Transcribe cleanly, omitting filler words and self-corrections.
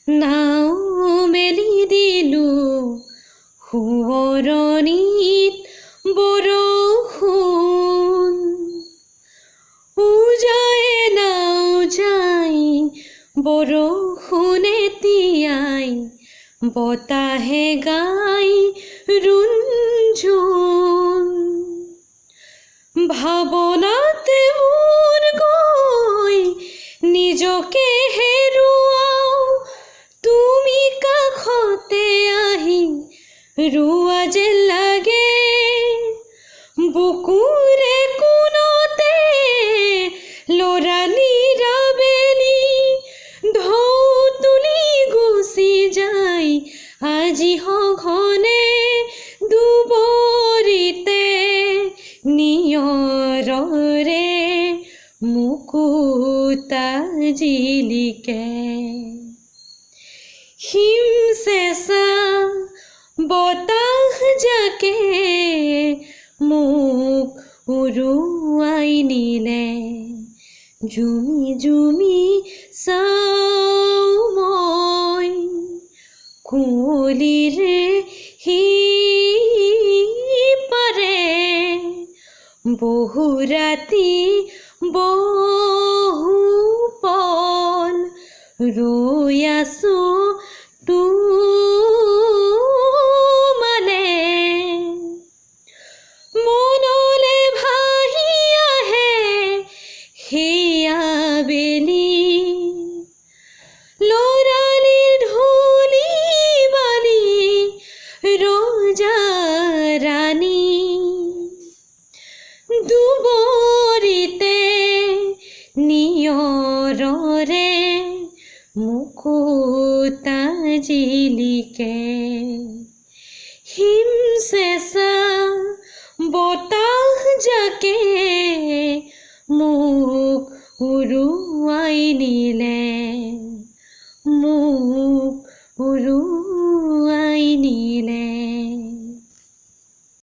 নাও মেলি দিলো সোঁৱৰণিত বৰষুণ উজাই নাও যাই বৰষুণে তিয়াই বতাহে গাই ৰুণঝুণ ভাৱনাতে মোৰ গৈ নিজকে হেৰুৱাও তুমি কাষতে আহি ৰুৱা যেন লাগে বুকুৰে কোণতে লৰালিৰ আবেলি ঢৌ তুলি গুচি যায় আজি সঘনে দুবৰিতে নিয়ৰৰে মুকুতা জিলিকে হিম চেঁচা বতাহ জাকে মোক উৰুৱাই নিলে জুমি জুমি চাওঁ মই কুঁৱলীৰে সিপাৰে বহু ৰাতি বহু পল ৰৈ আছো তোমালে মনলে ভাহি আহে সেয়া বেলি লৰালিৰ ধূলি বালি ৰজা ৰাণী দুবৰিতে নিয়ৰৰে মুকুতা জিলিকে হিম চেঁচা বতাহ জাকে মোক উৰুৱাই নিলে মোক